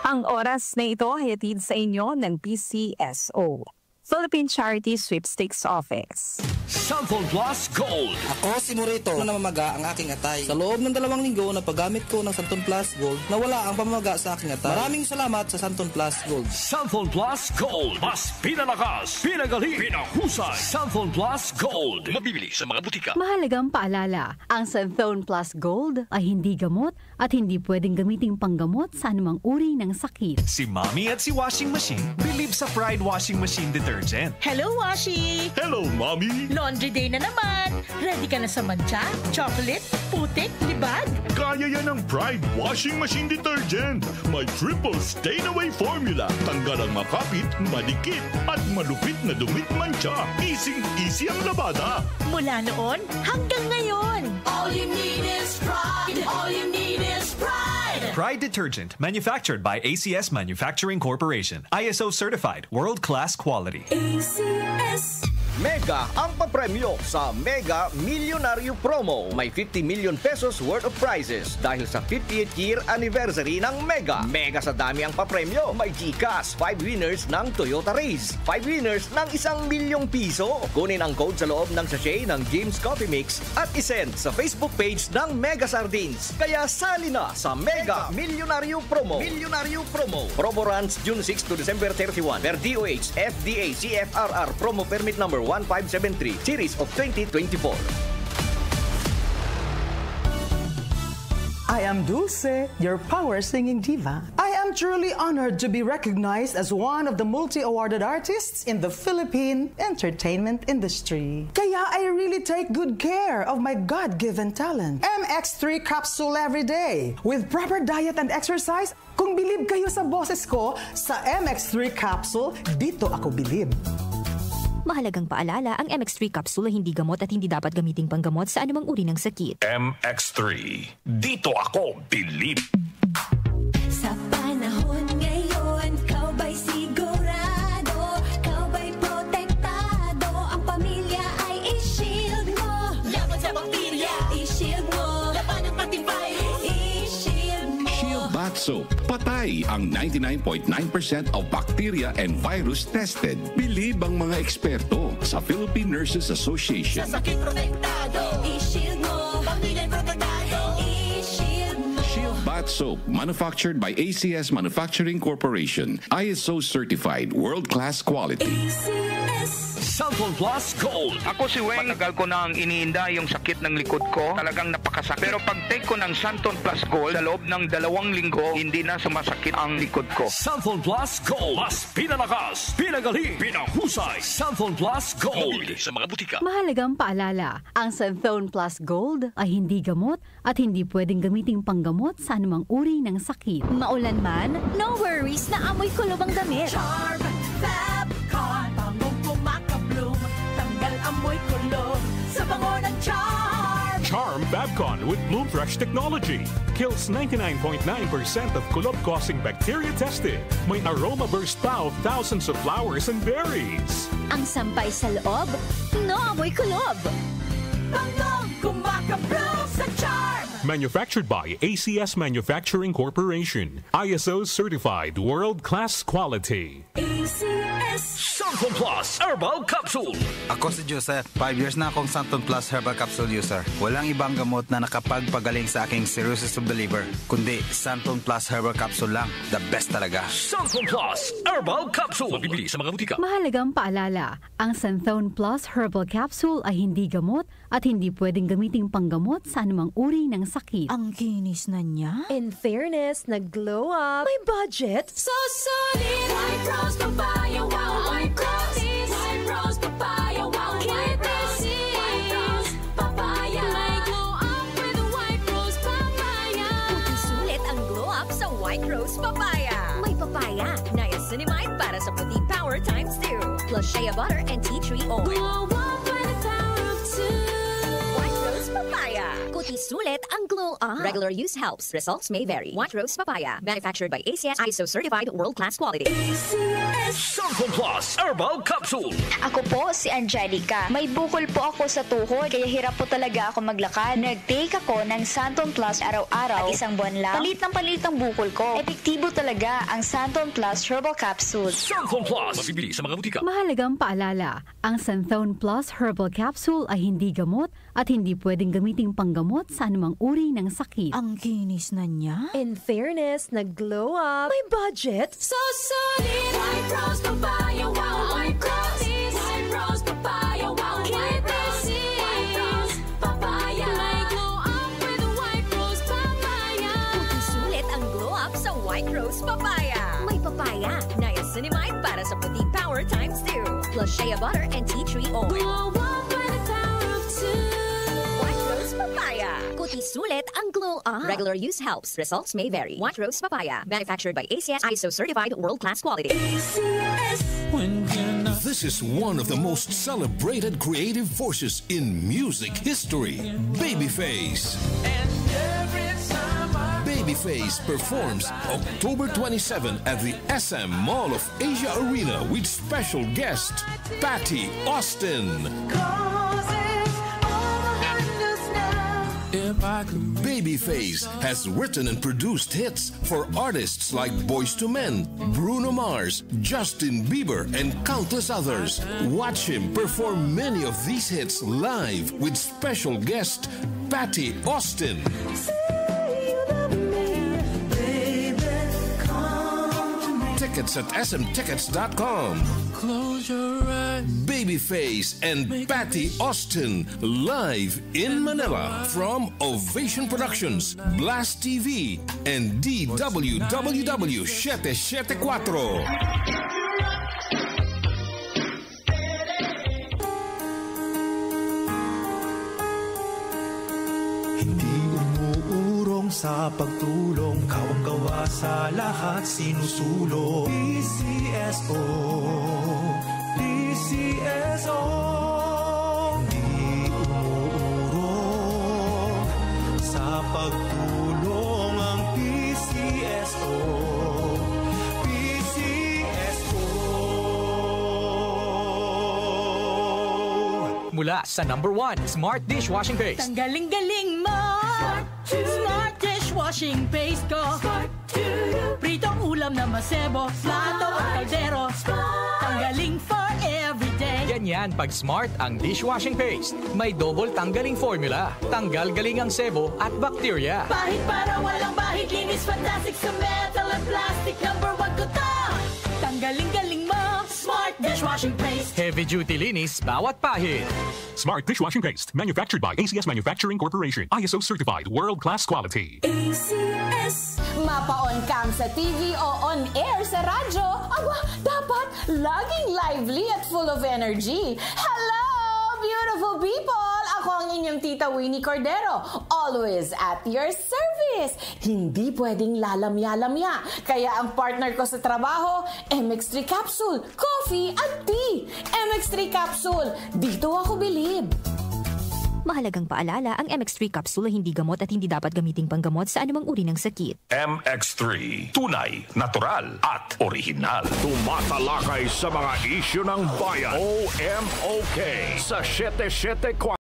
Ang oras na ito ay hatid sa inyo ng PCSO, Philippine Charity Sweepstakes Office. Samphon Plus Gold. Ako si Morito na namamaga ang aking atay. Sa loob ng 2 linggo na paggamit ko ng Samphon Plus Gold, nawala ang pamamaga sa aking atay. Maraming salamat sa Samphon Plus Gold. Samphon Plus Gold. Mas pinalakas, pinagaling, pinahusay. Samphon Plus Gold. Mabibili sa mga butika. Mahalagang paalala, ang Samphon Plus Gold ay hindi gamot at hindi pwedeng gamiting panggamot sa anumang uri ng sakit. Si Mommy at si Washing Machine believe sa Pride Washing Machine Detergent. Hello, Washi! Hello, Mommy! Laundry day na naman! Ready ka na sa mancha, chocolate, putik, libag? Kaya yan ang Pride Washing Machine Detergent. May triple stain-away formula. Tanggal ang makapit, madikit, at malupit na dumit mancha. Easy ang labada. Mula noon hanggang ngayon. All you need is pride. All you need is pride. Pride Detergent, manufactured by ACS Manufacturing Corporation. ISO certified, world-class quality. ACS. Mega ang papremyo sa Mega Millionario Promo. May 50 million pesos worth of prizes dahil sa 58th year anniversary ng Mega. Mega sa dami ang papremyo. May GCash, 5 winners ng Toyota Race, 5 winners ng 1 milyong piso. Kunin ang code sa loob ng sachet ng James Coffee Mix at isend sa Facebook page ng Mega Sardines. Kaya sali na sa Mega Millionario Promo. Millionario Promo. Promo runs June 6 to December 31 per DOH FDA CFRR Promo Permit Number 1573 Series of 2024. I am Dulce, your power singing diva. I am truly honored to be recognized as one of the multi-awarded artists in the Philippine entertainment industry. Kaya I really take good care of my God-given talent. MX3 capsule every day. With proper diet and exercise, kung bilib kayo sa boses ko, sa MX3 capsule, dito ako bilib. Mahalagang paalala, ang MX3 capsule ay hindi gamot at hindi dapat gamiting panggamot sa anumang uri ng sakit. MX3. Dito ako bilib. Sa panahon ngayon, kau ba'y sigurado? Kau ba'y protektado? Ang pamilya ay i-shield mo. Laban sa bakterya, i-shield mo. Laban ng pati virus, i-shield mo. Shield Bath Soap. Patay ang 99.9% of bacteria and virus tested. Bilib ang mga eksperto sa Philippine Nurses Association. Sa sakit protektado, i-shield mo. Pamilya protektado, i-shield mo. Shield Bath Soap, manufactured by ACS Manufacturing Corporation. ISO certified, world-class quality. ACS. Samphon Plus Gold. Ako si Weng. Matagal ko nang iniinda yung sakit ng likod ko. Talagang napakasakit. Pero pag take ko ng Samphon Plus Gold, sa loob ng 2 linggo, hindi na sumasakit ang likod ko. Samphon Plus Gold. Mas pinalakas, pinagaling, pinahusay. Samphon Plus Gold. Mabibili sa mga butika. Mahalagang paalala, ang Samphon Plus Gold ay hindi gamot at hindi pwedeng gamiting panggamot sa anumang uri ng sakit. Maulan man, no worries na amoy kulob ang damit. Charm Fabcon, bangong kumakabloom, tanggal amoy kulob sa bango ng Charm. Charm Fabcon with Bloom Fresh technology. Kills 99.9% of kulob-causing bacteria tested. May aroma burst pa of thousands of flowers and berries. Ang sampay sa loob, no amoy kulob. Bangong kumakabloom sa Charm. Manufactured by ACS Manufacturing Corporation. ISO certified, world-class quality. ACS. Samphon Plus Herbal Capsule. Ako si Joseph. 5 years na akong Samphon Plus Herbal Capsule user. Walang ibang gamot na nakapagpagaling sa aking cirrhosis of the liver, kundi Samphon Plus Herbal Capsule lang. The best talaga. Samphon Plus Herbal Capsule. Mabibili sa mga butika. Mahalagang paalala, ang Samphon Plus Herbal Capsule ay hindi gamot at hindi pwedeng gamiting panggamot sa anumang uri ng sakit. Ang kinis na niya. In fairness, nag-glow up. May budget. So solid. White Rose Papaya, wow. White Rose. White Rose Papaya, wow. White Rose. White Rose Papaya. May glow up with White Rose Papaya. Puting sulit ang glow up sa White Rose Papaya. May papaya, niacinamide para sa puting power times 2. Plus shea butter and tea tree oil. Glow up with the power of 2. White Rose Papaya. Kuti sulit ang glow up. Regular use helps. Results may vary. White Rose Papaya. Manufactured by ACS ISO certified world-class quality. Santon Plus Herbal Capsule. Ako po si Angelica. May bukol po ako sa tuhod, kaya hirap po talaga ako maglakad. Nag-take ako ng Santon Plus araw-araw at isang buwan lang. Palit ang bukol ko. Epektibo talaga ang Santon Plus Herbal Capsule. Santon Plus. Mabibili sa mga butika. Mahalagang paalala, ang Santhone Plus Herbal Capsule ay hindi gamot at hindi pwedeng gamiting panggamot sa anumang uri ng sakit. Ang kinis na niya. In fairness, nag-glow up. May budget. So solid. White Rose Papaya. Wow, White Rose. White Rose Papaya. Wow, White Rose. White Rose Papaya. May glow up with White Rose Papaya. Kuti sulit ang glow up sa White Rose Papaya. May papaya, niacinamide para sa puting power ×2, plus shea butter and tea tree oil. Glow up by the power of 2. White Rose Papaya. Kuti sulit ang glow up. Regular use helps. Results may vary. White Rose Papaya. Manufactured by ACS ISO certified world-class quality. This is one of the most celebrated creative forces in music history, Babyface. Babyface performs October 27 at the SM Mall of Asia Arena with special guest Patty Austin. Babyface has written and produced hits for artists like Boyz II Men, Bruno Mars, Justin Bieber, and countless others. Watch him perform many of these hits live with special guest Patty Austin. Tickets at smtickets.com. Close your eyes. Babyface and Patty Austin live in Manila from Ovation Productions, Blast TV, and DWWW 774. Sa pagtulong, kawang-gawa sa lahat sinusulong. PCSO, PCSO. Hindi umuurong sa pagtulong ang PCSO. PCSO. Mula sa #1 Smart Dishwashing Paste. Tanggaling-galing mo! Smart Dishwashing Paste ko. Pritong ulam na masebo, plato at kaldero. Tanggaling for everyday. Ganyan pag Smart ang dishwashing paste. May double tanggaling formula. Tanggal galing ang sebo at bakterya. Bahid para walang bahid, linis fantastic sa metal at plastic. #1 ko to. Tanggaling-galing mo, Smart Dishwashing Paste. Heavy duty linis bawat pahid. Smart Dishwashing Paste, manufactured by ACS Manufacturing Corporation. ISO certified, world-class quality. ACS. Mapa-on cam sa TV o on air sa radyo, aba, dapat laging lively at full of energy. Hello, beautiful people! Ako ang inyong tita Winnie Cordero, always at your service. Hindi pwedeng lalamya-lamya. Kaya ang partner ko sa trabaho, MX3 Capsule, coffee at tea. MX3 Capsule, dito ako bilib. Mahalagang paalala, ang MX3 Capsule ay hindi gamot at hindi dapat gamiting panggamot sa anumang uri ng sakit. MX3, tunay, natural at original. Tumatalakay sa mga isyu ng bayan. OMOK sa 774.